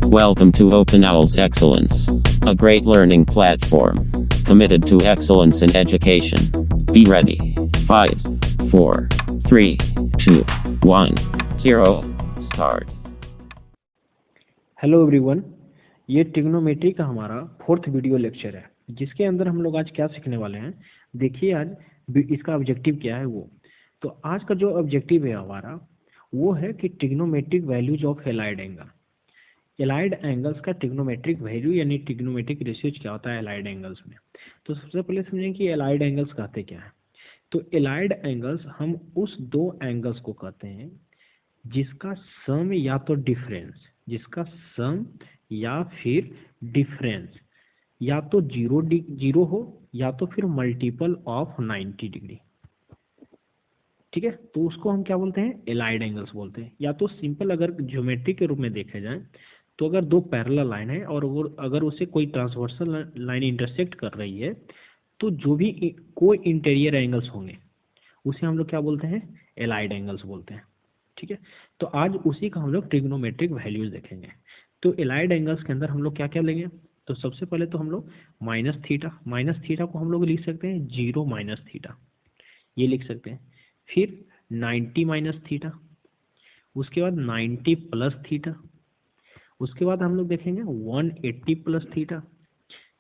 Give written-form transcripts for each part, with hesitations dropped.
Welcome to Open Owl's Excellence, a great learning platform committed to excellence in education. Be ready. 5, 4, 3, 2, 1, 0, start. Hello everyone, ये trigonometry का हमारा 4th video lecture है जिसके अंदर हम लोग आज क्या सीखने वाले हैं। देखिए आज इसका ऑब्जेक्टिव क्या है वो। तो आज का जो ऑब्जेक्टिव है हमारा वो है कि trigonometric values of allied angle. Allied angles का ट्रिग्नोमेट्रिक वैल्यू यानी ट्रिग्नोमेट्रिक रेशियोज क्या होता है एलाइड एंगल्स में। तो सबसे पहले समझें कि एलाइड एंगल्स कहते क्या है। तो एलाइड एंगल्स हम उस दो एंगल्स को कहते हैं जिसका सम या तो डिफरेंस, जिसका सम या फिर डिफरेंस या तो जीरो हो या तो फिर मल्टीपल ऑफ 90 डिग्री। ठीक है, तो उसको हम क्या बोलते हैं, एलाइड एंगल्स बोलते हैं। या तो सिंपल अगर ज्योमेट्री के रूप में देखे जाए तो अगर दो पैरेलल लाइन है और अगर उसे कोई ट्रांसवर्सल लाइन इंटरसेक्ट कर रही है तो जो भी कोई इंटीरियर एंगल्स होंगे उसे हम लोग क्या बोलते हैं, एलाइड एंगल्स बोलते हैं। ठीक है, तो आज उसी का हम लोग ट्रिग्नोमेट्रिक वैल्यूज देखेंगे। तो एलाइड एंगल्स के अंदर हम लोग क्या क्या लेंगे। तो सबसे पहले तो हम लोग माइनस थीटा को हम लोग लिख सकते हैं 0 माइनस थीटा, ये लिख सकते हैं। फिर 90 माइनस थीटा, उसके बाद 90 प्लस थीटा, उसके बाद हम लोग देखेंगे 180 प्लस थीटा,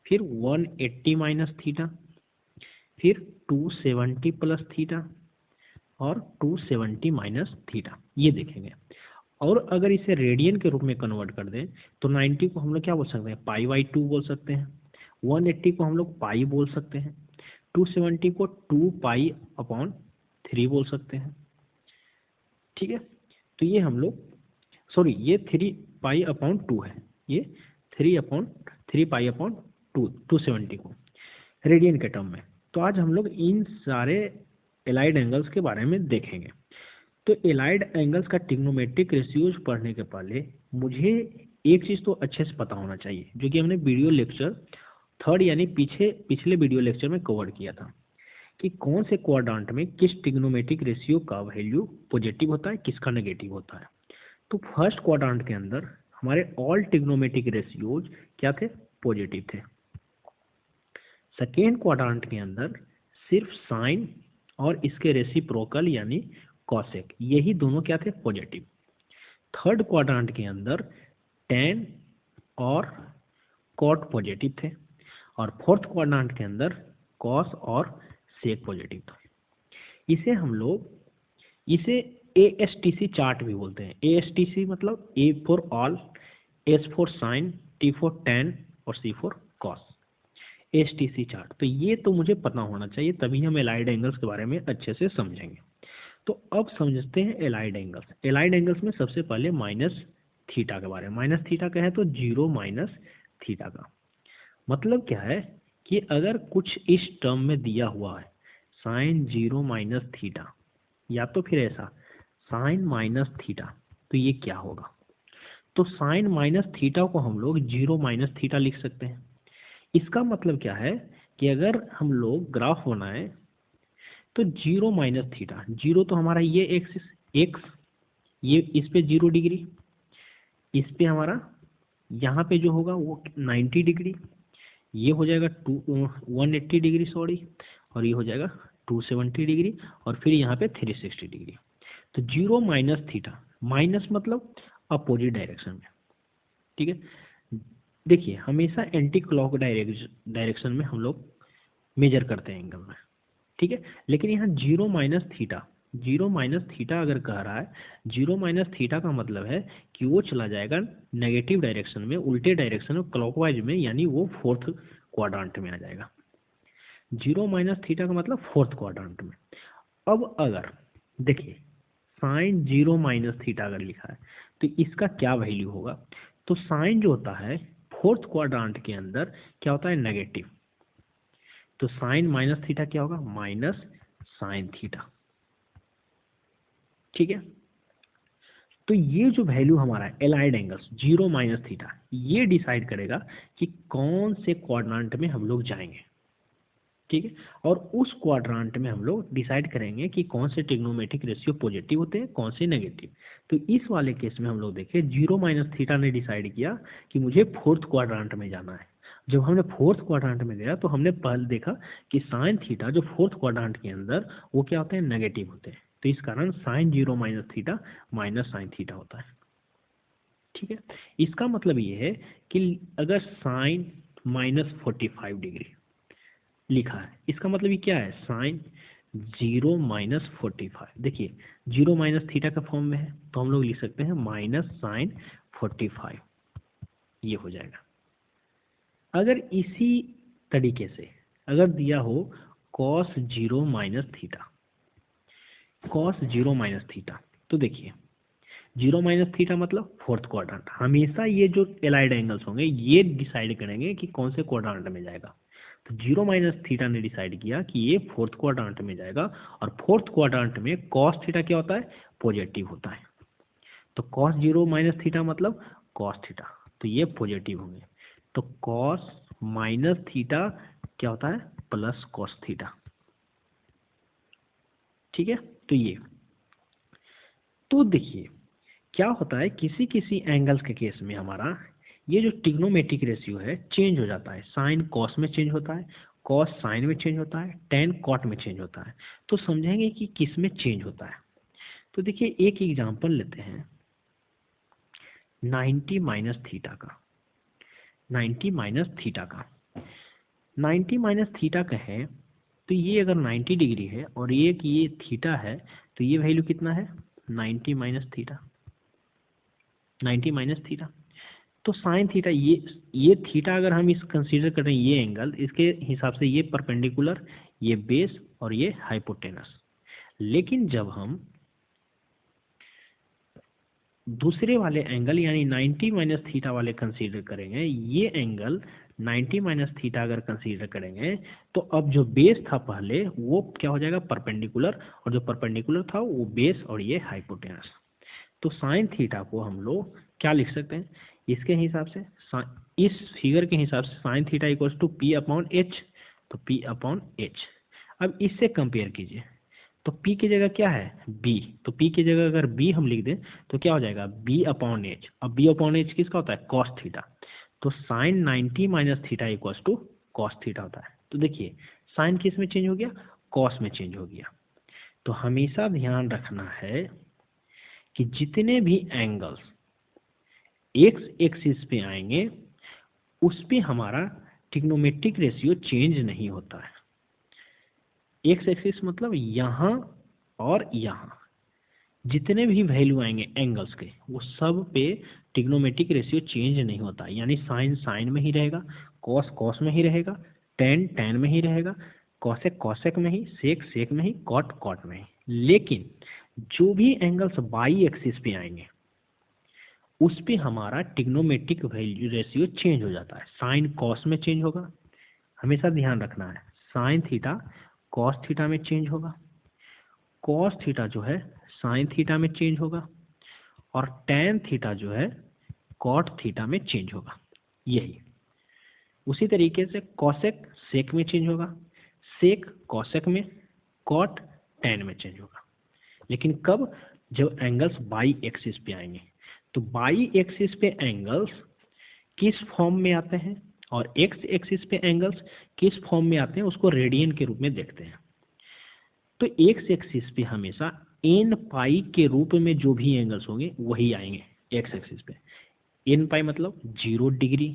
फिर 180 माइनस थीटा, फिर 270 प्लस थीटा और 270 माइनस थीटा, ये देखेंगे। और अगर इसे रेडियन के रूप में कन्वर्ट कर दें तो 90 को हम लोग क्या बोल सकते हैं, पाई बाई 2 बोल सकते हैं। 180 को हम लोग पाई बोल सकते हैं। 270 को 2 पाई अपॉन 3 बोल सकते हैं। ठीक है, तो ये हम लोग सॉरी ये 3 पाई अपॉन 2 है, ये 3 पाई अपॉन 270 को रेडियन के टर्म में। तो आज हम लोग इन सारे एलाइड एंगल्स के बारे में देखेंगे। तो एलाइड एंगल्स का ट्रिग्नोमेट्रिक रेशियोज पढ़ने के पहले मुझे एक चीज तो अच्छे से पता होना चाहिए जो कि हमने वीडियो लेक्चर 3rd यानी पिछले वीडियो लेक्चर में कवर किया था कि कौन से क्वाड्रेंट में किस ट्रिग्नोमेट्रिक रेशियो का वैल्यू पॉजिटिव होता है, किसका नेगेटिव होता है। तो फर्स्ट क्वाड्रेंट के अंदर हमारे ऑल ट्रिग्नोमेट्रिक रेशियोज क्या थे, पॉजिटिव थे। सेकेंड क्वाड्रेंट के अंदर सिर्फ साइन और इसके रेसिप्रोकल यानी कॉसेक, यही दोनों क्या थे, पॉजिटिव। थर्ड क्वाड्रेंट के अंदर tan और कॉट पॉजिटिव थे और फोर्थ क्वाड्रेंट के अंदर कॉस और सेक पॉजिटिव था। इसे ASTC चार्ट भी बोलते हैं। ASTC मतलब A for all, S for sine, T for tan और C for cos, ASTC chart. तो ये तो मुझे पता होना चाहिए, तभी हम एलाइड एंगल्स के बारे में अच्छे से समझेंगे। तो अब समझते हैं एलाइड एंगल्स। एलाइड एंगल्स में सबसे पहले माइनस थीटा के बारे में। माइनस थीटा क्या है, तो 0 माइनस थीटा का मतलब क्या है कि अगर कुछ इस टर्म में दिया हुआ है साइन 0 माइनस थीटा या तो फिर ऐसा साइन माइनस थीटा, तो ये क्या होगा। तो साइन माइनस थीटा को हम लोग 0 माइनस थीटा लिख सकते हैं। इसका मतलब क्या है कि अगर हम लोग ग्राफ बनाए तो 0 माइनस थीटा, 0 तो हमारा ये एक्सिस एक्स, ये इस पे 0 डिग्री, इस पे हमारा यहाँ पे जो होगा वो 90 डिग्री, ये हो जाएगा 180 डिग्री सॉरी, और ये हो जाएगा 270 डिग्री और फिर यहाँ पे 360 डिग्री। तो 0 माइनस थीटा, माइनस मतलब अपोजिट डायरेक्शन में। ठीक है, देखिए हमेशा एंटी क्लॉक डायरेक्शन में हम लोग मेजर करते हैं एंगल में। ठीक है, लेकिन यहाँ 0 माइनस थीटा, 0 माइनस थीटा अगर कह रहा है, 0 माइनस थीटा का मतलब है कि वो चला जाएगा नेगेटिव डायरेक्शन में, उल्टे डायरेक्शन में, क्लॉकवाइज में, यानी वो फोर्थ क्वाड्रेंट में आ जाएगा। 0 माइनस थीटा का मतलब फोर्थ क्वाड्रेंट में। अब अगर देखिए साइन 0 माइनस थीटा अगर लिखा है तो इसका क्या वैल्यू होगा। तो साइन जो होता है फोर्थ क्वाड्रेंट के अंदर क्या होता है, नेगेटिव। तो साइन माइनस थीटा क्या होगा, माइनस साइन थीटा। ठीक है, तो ये जो वैल्यू हमारा एलाइड एंगल्स 0 माइनस थीटा, ये डिसाइड करेगा कि कौन से क्वाड्रेंट में हम लोग जाएंगे। ठीक है। और उस क्वाड्रांट में हम लोग डिसाइड करेंगे कि कौन से ट्रिग्नोमेट्रिक रेशियो पॉजिटिव होते हैं, कौन से नेगेटिव। तो इस वाले केस में हम लोग देखें 0 माइनस थीटा ने डिसाइड किया कि मुझे फोर्थ क्वाड्रांट में जाना है। जब हमने फोर्थ क्वाड्रांट में गया तो हमने पहले देखा कि साइन थीटा जो फोर्थ क्वाड्रांट के अंदर वो क्या होते हैं, नेगेटिव होते हैं। तो इस कारण sine 0 minus theta minus sine theta होता है। ठीक है, इसका मतलब ये है कि अगर साइन माइनस 45 डिग्री लिखा है, इसका मतलब ये क्या है, साइन 0 माइनस 45। देखिए 0 माइनस थीटा का फॉर्म में है तो हम लोग लिख सकते हैं माइनस साइन 45, ये हो जाएगा। अगर इसी तरीके से अगर दिया हो cos 0 minus theta, cos 0 minus theta, तो देखिए 0 माइनस थीटा मतलब फोर्थ क्वाड्रेंट। हमेशा ये जो एलाइड एंगल्स होंगे ये डिसाइड करेंगे कि कौन से क्वाड्रेंट में जाएगा। तो 0 माइनस थीटा ने डिसाइड किया कि ये फोर्थ क्वाड्रेंट में जाएगा, और फोर्थ क्वाड्रेंट में कॉस थीटा क्या होता है, पॉजिटिव होता है। तो कॉस 0 माइनस थीटा मतलब कॉस थीटा, तो ये पॉजिटिव होंगे। तो कॉस माइनस थीटा क्या होता है, प्लस कॉस थीटा। ठीक है, तो ये, तो देखिए क्या होता है, किसी किसी एंगल्स के केस में हमारा ये जो ट्रिग्नोमेट्रिक रेशियो है चेंज हो जाता है। साइन कॉस में चेंज होता है, कॉस साइन में चेंज होता है, टेन कॉट में चेंज होता है। तो समझेंगे कि किस में चेंज होता है। तो देखिए एक एग्जांपल लेते हैं 90 माइनस थीटा का। 90 माइनस थीटा का 90 माइनस थीटा का है तो ये अगर 90 डिग्री है और ये थीटा है तो ये वैल्यू कितना है, 90 माइनस थीटा। 90 माइनस थीटा तो साइन थीटा, ये थीटा अगर हम इस कंसीडर कर रहे हैं ये एंगल, इसके हिसाब से ये परपेंडिकुलर, ये बेस और ये हाइपोटेनस। लेकिन जब हम दूसरे वाले एंगल यानी 90 माइनस थीटा वाले कंसीडर करेंगे, ये एंगल 90 माइनस थीटा अगर कंसीडर करेंगे तो अब जो बेस था पहले वो क्या हो जाएगा, परपेंडिकुलर, और जो परपेंडिकुलर था वो बेस और ये हाइपोटेनस। तो साइन थीटा को हम लोग क्या लिख सकते हैं, इसके हिसाब से, इस फिगर के हिसाब से sine theta equals to P upon H. तो पी अपॉन एच, अब इससे कंपेयर कीजिए तो p की जगह क्या है, b। तो p की जगह अगर b हम लिख दें तो क्या हो जाएगा, b अपॉन एच। अब b अपॉन एच किसका होता है, cos थीटा। तो sine 90 minus theta equals to cos theta होता है। तो देखिए साइन किस में चेंज हो गया, cos में चेंज हो गया। तो हमेशा ध्यान रखना है कि जितने भी एंगल्स एक्स एक्सिस पे आएंगे उस पे हमारा ट्रिग्नोमेट्रिक रेशियो चेंज नहीं होता है। एक्स एक्सिस मतलब यहां और यहां जितने भी वैल्यू आएंगे एंगल्स के वो सब पे ट्रिग्नोमेट्रिक रेशियो चेंज नहीं होता। यानी साइन साइन में ही रहेगा, कॉस कॉस में ही रहेगा, टेन टेन में ही रहेगा, कॉसेक कॉसेक में ही, सेक सेक में ही, कॉट कॉट में ही। लेकिन जो भी एंगल्स बाई एक्सिस पे आएंगे उस पे हमारा ट्रिग्नोमेट्रिक वैल्यू रेशियो चेंज हो जाता है। साइन कॉस में चेंज होगा, हमेशा ध्यान रखना है। साइन थीटा कॉस थीटा में चेंज होगा, कॉस थीटा जो है साइन थीटा में चेंज होगा, और टेन थीटा जो है कॉट थीटा में चेंज होगा। यही उसी तरीके से कॉसेक सेक में चेंज होगा, सेक कॉसेक में, कॉट टेन में चेंज होगा। लेकिन कब, जब एंगल्स बाई एक्सिस पे आएंगे। तो बाई एक्सिस पे एंगल्स किस फॉर्म में आते हैं और एक्स एक्सिस पे एंगल्स किस फॉर्म में आते हैं उसको रेडियन के रूप में देखते हैं। तो एक्स एक्सिस पे हमेशा एन पाई के रूप में जो भी एंगल्स होंगे वही आएंगे एक्स एक्सिस पे। एन पाई मतलब 0 डिग्री,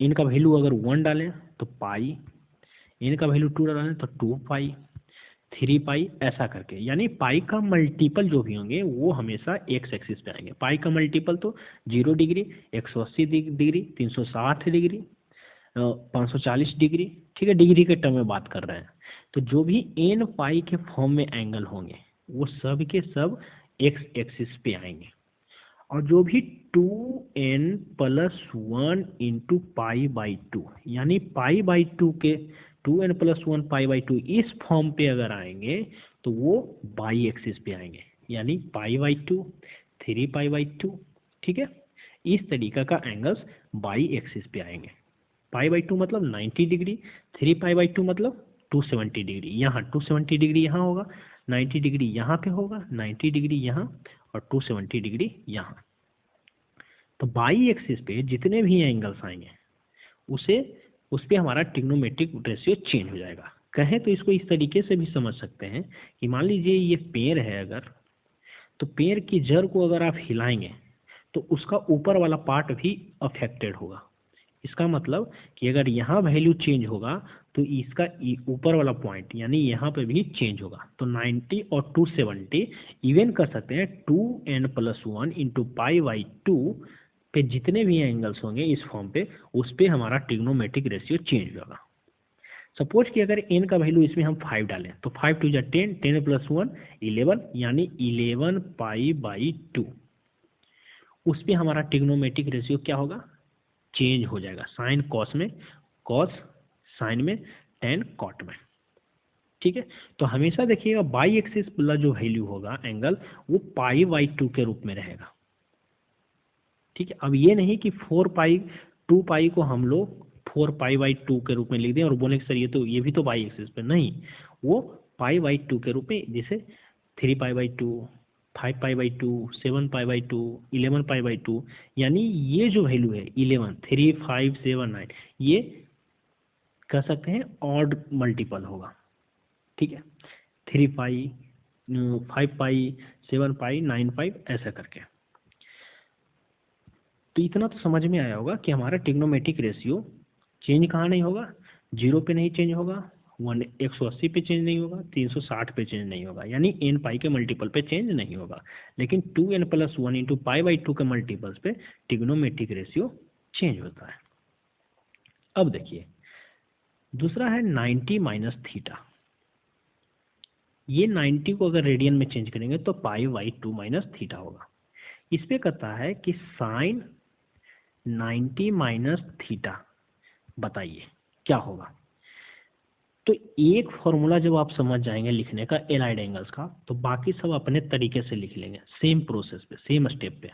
इनका वैल्यू अगर 1 डालें तो पाई, इनका वैल्यू 2 डालें तो 2 पाई, 3 पाई, ऐसा करके। यानी पाई का मल्टीपल जो भी होंगे वो हमेशा एक्स एक्सिस पे आएंगे। पाई का मल्टीपल तो 0 डिग्री, 180 डिग्री, 360 डिग्री, 540 डिग्री। ठीक है, डिग्री के टर्म में बात कर रहे हैं। तो जो भी एन पाई के फॉर्म में एंगल होंगे वो सब के सब एक्स एक्सिस पे आएंगे। और जो भी 2n plus 1 into pi by 2 यानी पाई बाई 2 के 2n प्लस 1 पाई बाई 2 इस फॉर्म पे अगर आएंगे तो वो बाई एक्सिस पे आएंगे। यानी पाई बाई 2, 3 पाई बाई 2। ठीक है, इस तरीका का एंगल्स बाई एक्सिस पे आएंगे। π/2 मतलब 90 डिग्री, 3π/2 मतलब 270 डिग्री। यहाँ 270 डिग्री यहाँ होगा, 90 डिग्री यहाँ पे होगा, 90 डिग्री यहाँ और 270 डिग्री यहाँ। तो बाई एक्सिस पे जितने भी एंगल्स आएंगे उस पे हमारा ट्रिग्नोमेट्रिक रेशियो चेंज हो जाएगा। कहें तो इसको इस तरीके से भी समझ सकते हैं कि मान लीजिए ये पेड़ है अगर, तो पेड़ की जड़ को अगर आप हिलाएंगे तो उसका ऊपर वाला पार्ट भी अफेक्टेड होगा। इसका मतलब कि अगर यहाँ वैल्यू चेंज होगा तो इसका ऊपर वाला पॉइंट यानी यहाँ पे भी चेंज होगा। तो 90 और 270 इवन कर सकते हैं 2n+1 इंटू π/2 पे जितने भी एंगल्स होंगे इस फॉर्म पे, उस पे हमारा ट्रिग्नोमेट्रिक रेशियो चेंज होगा। सपोज कि अगर n का वैल्यू इसमें हम 5 डालें तो 5 2 10, 10+1 11 यानी 11 π/2। उस पे हमारा ट्रिग्नोमेट्रिक रेशियो क्या होगा, चेंज हो जाएगा। साइन कॉस में, कॉस साइन में, टेन कॉट में। ठीक है, तो हमेशा देखिएगा बाई एक्सिस वाला जो वैल्यू होगा एंगल वो π/2 के रूप में रहेगा। ठीक है, अब ये नहीं कि 2 पाई को हम लोग 4π/2 के रूप में लिख दें और बोले सर ये भी तो बाई एक्सिस पे, नहीं, वो π/2 के रूप में, जैसे 3π/2, 5π/2, 7π/2, 11π/2, यानी ये जो वैल्यू है 11, 3, 5, 7, 9, ये कह सकते हैं ऑड मल्टीपल होगा। ठीक है, 3π, 5π, 7π, 9π ऐसा करके। तो इतना तो समझ में आया होगा कि हमारा ट्रिग्नोमेट्रिक रेशियो चेंज कहाँ नहीं होगा, 0 पे नहीं चेंज होगा, 180 पे चेंज नहीं होगा, 360 पे चेंज नहीं होगा, यानी n पाई के मल्टीपल पे चेंज नहीं होगा। लेकिन 2n+1 इंटू π/2 के मल्टीपल्स पे ट्रिग्नोमेट्रिक रेशियो चेंज होता है। अब देखिए दूसरा है 90 माइनस थीटा। ये 90 को अगर रेडियन में चेंज करेंगे तो π/2 माइनस थीटा होगा। इस पे कहता है कि साइन 90 माइनस थीटा बताइए क्या होगा। तो एक फॉर्मूला जब आप समझ जाएंगे लिखने का एलाइड एंगल्स का, तो बाकी सब अपने तरीके से लिख लेंगे, सेम प्रोसेस पे, सेम स्टेप पे।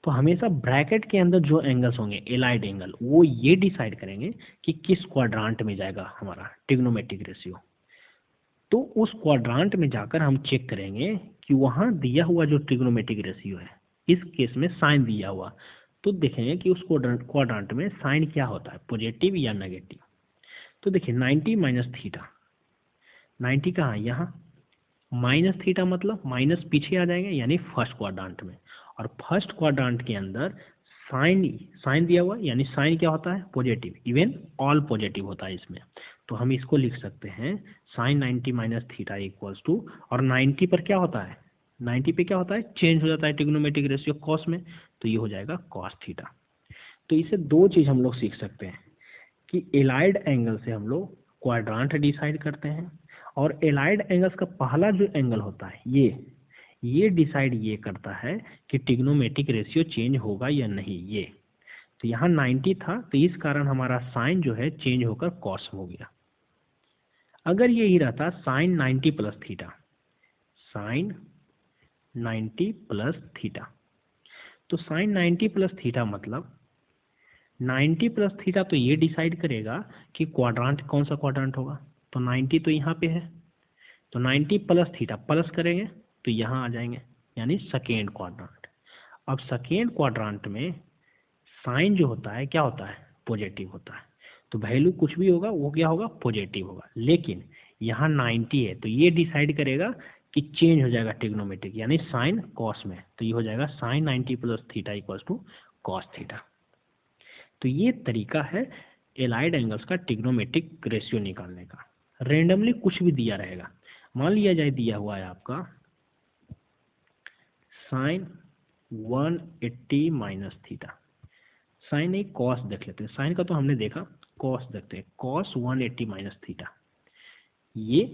तो हमेशा ब्रैकेट के अंदर जो एंगल्स होंगे एलाइड एंगल, वो ये डिसाइड करेंगे कि किस क्वाड्रांट में जाएगा हमारा ट्रिग्नोमेट्रिक रेशियो। तो उस क्वाड्रांट में जाकर हम चेक करेंगे कि वहां दिया हुआ जो ट्रिग्नोमेट्रिक रेशियो है, इस केस में साइन दिया हुआ, तो देखेंगे कि उस क्वाड्रांट में साइन क्या होता है, पॉजिटिव या नेगेटिव। तो देखिए 90 माइनस थीटा, 90 कहाँ, यहाँ, माइनस थीटा मतलब माइनस पीछे आ जाएंगे यानी फर्स्ट क्वाड्रांट में, और फर्स्ट क्वाड्रांट के अंदर साइन दिया हुआ यानी साइन क्या होता है, पॉजिटिव, इवन ऑल पॉजिटिव होता है इसमें। तो हम इसको लिख सकते हैं sine 90 minus theta equals to, और 90 पर क्या होता है, 90 पे क्या होता है, चेंज हो जाता है ट्रिग्नोमेट्रिक रेशियो कॉस में, तो ये हो जाएगा कॉस थीटा। तो इसे दो चीज हम लोग सीख सकते हैं कि एलाइड एंगल से हम लोग क्वाड्रांट डिसाइड करते हैं, और एलाइड एंगल्स का पहला जो एंगल होता है ये डिसाइड ये करता है कि ट्रिग्नोमेट्रिक रेशियो चेंज होगा या नहीं। ये तो यहाँ 90 था, तो इस कारण हमारा साइन जो है चेंज होकर कॉस हो गया। अगर यही रहता sine 90 plus theta, sine 90 plus theta, तो साइन 90 प्लस थीटा मतलब 90 प्लस थीटा तो ये डिसाइड करेगा कि क्वाड्रांट कौन सा क्वाड्रांट होगा। तो 90 तो यहाँ पे है, तो 90 प्लस थीटा प्लस करेंगे तो यहाँ आ जाएंगे, यानी सेकेंड क्वाड्रांट। अब सेकेंड क्वाड्रांट में साइन जो होता है क्या होता है, पॉजिटिव होता है, तो वैल्यू कुछ भी होगा वो क्या होगा, पॉजिटिव होगा। लेकिन यहाँ 90 है तो ये डिसाइड करेगा कि चेंज हो जाएगा ट्रिग्नोमेट्रिक, यानी साइन कॉस में, तो ये हो जाएगा sine 90 plus theta equals to cos theta. तो ये तरीका है एलाइड एंगल्स का ट्रिग्नोमेट्रिक रेशियो निकालने का। रेंडमली कुछ भी दिया रहेगा, मान लिया जाए दिया हुआ है आपका साइन 180 माइनस थीटा, साइन नहीं कॉस देख लेते हैं, साइन का तो हमने देखा, कॉस देखते हैं, कॉस 180 माइनस थीटा। ये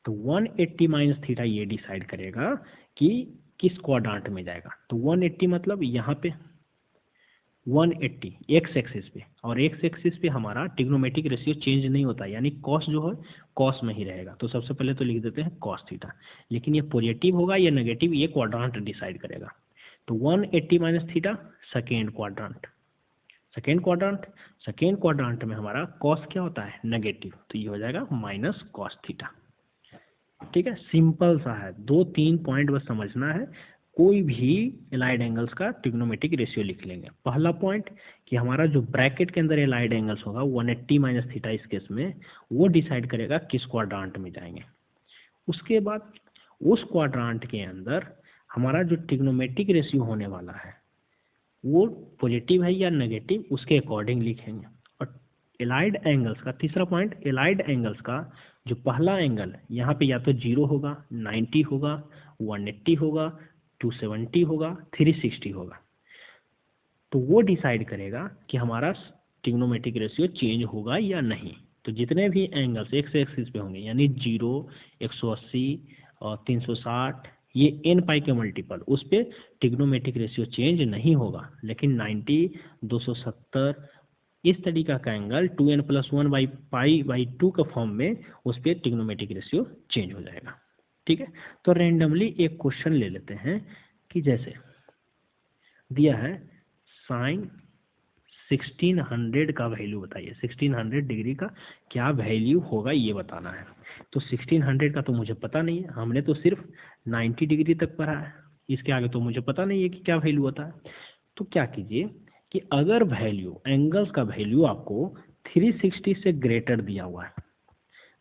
तो 180 माइनस थीटा ये डिसाइड करेगा कि किस क्वाड्रांट में जाएगा। तो 180 मतलब यहाँ पे 180 एक्स एक्सिस पे, और एक्स एक्सिस पे हमारा ट्रिग्नोमेट्रिक रेशियो चेंज नहीं होता, यानी कॉस जो है कॉस में ही रहेगा। तो सबसे पहले तो लिख देते हैं कॉस थीटा, लेकिन ये पॉजिटिव होगा या नेगेटिव ये क्वाड्रांट डिसाइड करेगा। तो 180 minus theta second quadrant, second quadrant में हमारा कॉस क्या होता है, नेगेटिव, तो ये हो जाएगा माइनस कॉस थीटा। ठीक है, सिंपल सा है, 2-3 पॉइंट बस समझना है। कोई भी एलाइड एंगल्स का ट्रिग्नोमेट्रिक रेशियो लिख लेंगे। पहला पॉइंट कि हमारा जो ब्रैकेट के अंदर एलाइड एंगल्स होगा 180 माइनस थीटा इस केस में, वो डिसाइड करेगा किस क्वाड्रांट में जाएंगे। उसके बाद उस क्वाड्रांट के अंदर हमारा जो ट्रिग्नोमेट्रिक रेशियो होने वाला है वो पॉजिटिव है या नेगेटिव, उसके अकॉर्डिंग लिखेंगे। और एलाइड एंगल्स का तीसरा पॉइंट, एलाइड एंगल्स का जो पहला एंगल यहाँ पे या तो 0 होगा, 90 होगा, 180 होगा, 270 होगा, 360 होगा, तो वो डिसाइड करेगा कि हमारा ट्रिग्नोमेट्रिक रेशियो चेंज होगा या नहीं। तो जितने भी एंगल्स एक्स एक्सिस पे होंगे यानी 0, 180 और 360, ये n पाई के मल्टीपल, उस पे ट्रिग्नोमेट्रिक रेशियो चेंज नहीं होगा। लेकिन 90, 270 इस तरीका का एंगल 2n+1/π/2 का फॉर्म में उस पे ट्रिग्नोमेट्रिक रेशियो चेंज हो जाएगा। ठीक है, तो रेंडमली एक क्वेश्चन ले लेते हैं कि जैसे दिया है साइन 1600 का वैल्यू बताइए, 1600 डिग्री का क्या वैल्यू होगा ये बताना है। तो 1600 का तो मुझे पता नहीं है, हमने तो सिर्फ 90 डिग्री तक पढ़ा है, इसके आगे तो मुझे पता नहीं है कि क्या वैल्यू होता है। तो क्या कीजिए कि अगर वैल्यू, एंगल्स का वैल्यू आपको 360 से ग्रेटर दिया हुआ है,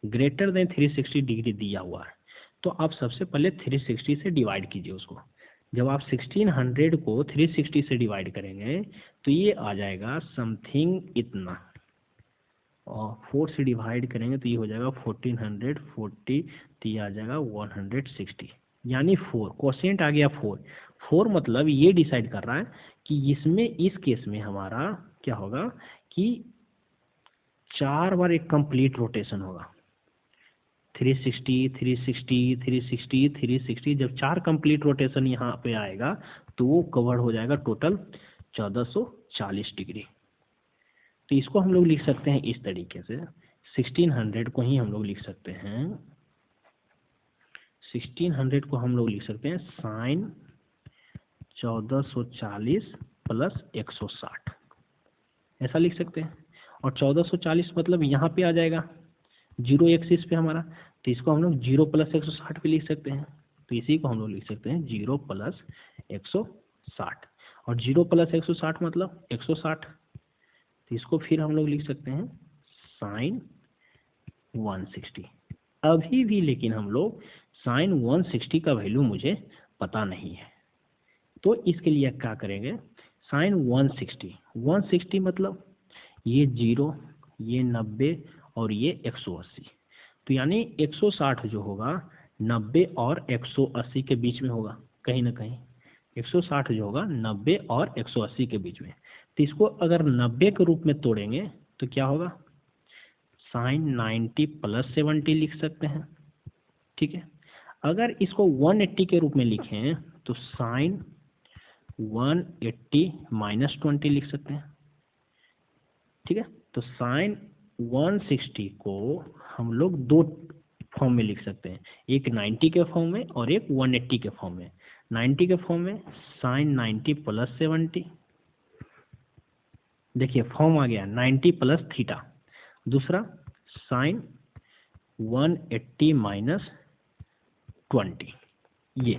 ग्रेटर देन 360 डिग्री दिया हुआ है, तो आप सबसे पहले 360 से डिवाइड कीजिए उसको। जब आप 1600 को 360 से डिवाइड करेंगे तो ये आ जाएगा समथिंग इतना, और 4 से डिवाइड करेंगे तो ये हो जाएगा 1440, तो ये आ जाएगा 160, यानी 4, कोसेंट आ गया 4 मतलब ये डिसाइड कर रहा है कि इसमें, इस केस में हमारा क्या होगा कि 4 बार एक कंप्लीट रोटेशन होगा, 360, 360, 360, 360, जब 4 कंप्लीट रोटेशन यहाँ पे आएगा तो वो कवर हो जाएगा टोटल 1440 डिग्री। तो इसको हम लोग लिख सकते हैं इस तरीके से, 1600 को ही हम लोग लिख सकते हैं, 1600 को हम लोग लिख सकते हैं साइन 1440 प्लस 160, ऐसा लिख सकते हैं। और 1440 मतलब यहाँ पे आ जाएगा 0 एक्सिस पे हमारा, तो इसको हम लोग 0 + 160 पे लिख सकते हैं। तो इसी को हम लोग लिख सकते हैं 0 + 160, और 0 + 160 मतलब 160, तो इसको फिर हम लोग लिख सकते हैं साइन 160। अभी भी लेकिन हम लोग साइन 160 का वैल्यू मुझे पता नहीं है, तो इसके लिए क्या करेंगे, साइन 160 मतलब ये 0, ये 90 और ये 180, तो यानी 160 जो होगा 90 और 180 के बीच में होगा, कहीं ना कहीं 160 जो होगा 90 और 180 के बीच में। तो इसको अगर 90 के रूप में तोड़ेंगे तो क्या होगा, साइन 90 + 70 लिख सकते हैं। ठीक है, अगर इसको 180 के रूप में लिखें तो साइन 180 - 20 लिख सकते हैं। ठीक है, तो साइन 160 को हम लोग 2 फॉर्म में लिख सकते हैं, एक 90 के फॉर्म में और एक 180 के फॉर्म में। 90 के फॉर्म में साइन 90 + 70, देखिए फॉर्म आ गया 90 + थीटा। दूसरा साइन 180 - 20, ये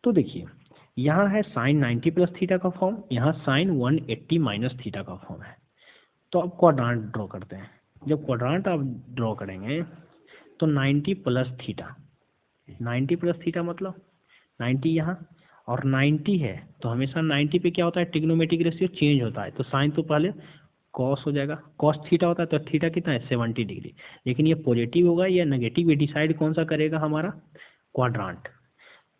तो देखिए यहाँ है साइन 90 + थीटा का फॉर्म, यहाँ साइन 180 - थीटा का फॉर्म है। तो अब क्वाड्रांट ड्रॉ करते हैं। जब क्वाड्रांट आप ड्रॉ करेंगे तो 90 + थीटा, 90 + थीटा मतलब 90 यहाँ और 90 है, तो हमेशा 90 पे क्या होता है, ट्रिग्नोमेट्रिक रेशियो चेंज होता है। तो साइन तो पहले कॉस हो जाएगा, कॉस थीटा होता है, तो थीटा कितना है 70 डिग्री। लेकिन ये पॉजिटिव होगा या नेगेटिव, ये डिसाइड कौन सा करेगा, हमारा क्वाड्रांट।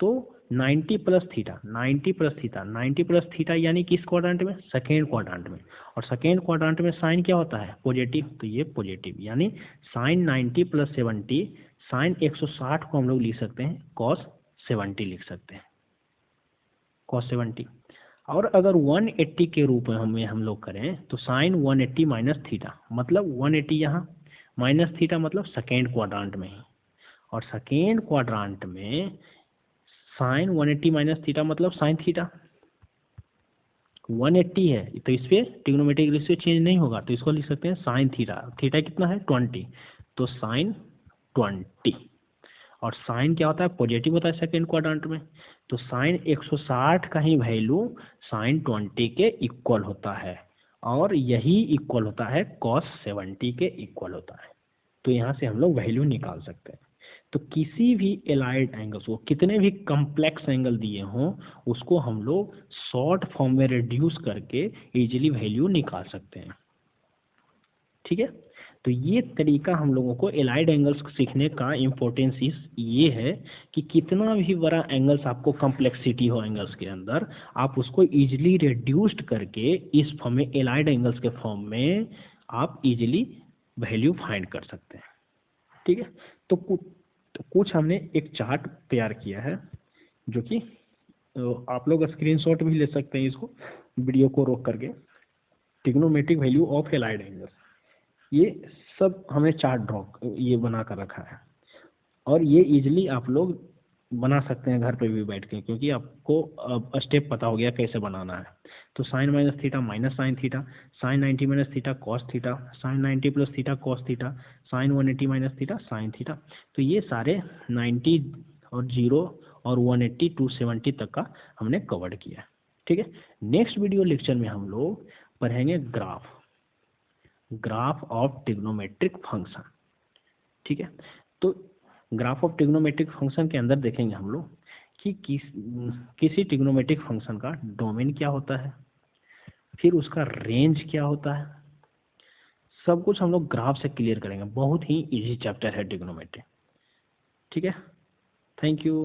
तो 90 + थीटा, 90 + थीटा, 90 + थीटा यानी किस क्वाड्रांट में, सेकेंड क्वाड्रांट में। और सेकेंड क्वाड्रांट में साइन क्या होता है, पॉजिटिव, तो ये पॉजिटिव, यानी साइन 90 + 70, साइन 160 को हम लोग लिख सकते हैं cos 70 लिख सकते हैं, cos 70। और अगर 180 के रूप में हम लोग करें तो साइन 180 - थीटा, मतलब 180 यहाँ माइनस थीटा मतलब सेकेंड क्वाड्रांट में ही, और सेकेंड क्वाड्रांट में साइन 180 - थीटा मतलब साइन थीटा, 180 है तो इस पे ट्रिग्नोमेट्रिक रेशियो चेंज नहीं होगा, तो इसको लिख सकते हैं साइन थीटा। थीटा कितना है 20, तो साइन 20। और साइन क्या होता है पॉजिटिव होता है सेकेंड क्वाड्रेंट में, तो साइन 160 का ही वैल्यू साइन 20 के इक्वल होता है, और यही इक्वल होता है कॉस 70 के इक्वल होता है। तो यहाँ से हम लोग वैल्यू निकाल सकते हैं। तो किसी भी एलाइड एंगल्स को, कितने भी कॉम्प्लेक्स एंगल दिए हों, उसको हम लोग शॉर्ट फॉर्म में रिड्यूस करके इजीली वैल्यू निकाल सकते हैं। ठीक है, तो ये तरीका हम लोगों को एलाइड एंगल्स सीखने का इम्पोर्टेंस ये है कि कितना भी बड़ा एंगल्स आपको कॉम्प्लेक्सिटी हो एंगल्स के अंदर, आप उसको इजीली रिड्यूस्ड करके इस फॉर्म में एलाइड एंगल्स के फॉर्म में आप इजीली वैल्यू फाइंड कर सकते हैं। ठीक है, तो कुछ हमने एक चार्ट तैयार किया है जो कि आप लोग स्क्रीनशॉट भी ले सकते हैं इसको वीडियो को रोक करके। Trigonometric value of allied angles, ये सब हमें चार्ट ड्रॉ ये बना कर रखा है, और ये इजिली आप लोग बना सकते हैं घर पे भी बैठ के, क्योंकि आपको अब स्टेप पता हो गया कैसे बनाना है। तो sine minus theta minus sine theta, sine 90 minus theta cos theta, sine 90 plus theta cos theta, sine 180 minus theta sine theta. तो ये सारे 90 और 0 और 180 270 तक का हमने कवर किया। ठीक है, नेक्स्ट वीडियो लेक्चर में हम लोग पढ़ेंगे ग्राफ ऑफ ट्रिग्नोमेट्रिक फंक्शन। ठीक है, तो ग्राफ ऑफ ट्रिग्नोमेट्रिक फंक्शन के अंदर देखेंगे हम लोग कि किसी ट्रिग्नोमेट्रिक फंक्शन का डोमेन क्या होता है, फिर उसका रेंज क्या होता है, सब कुछ हम लोग ग्राफ से क्लियर करेंगे। बहुत ही इजी चैप्टर है ट्रिग्नोमेट्री। ठीक है, थैंक यू।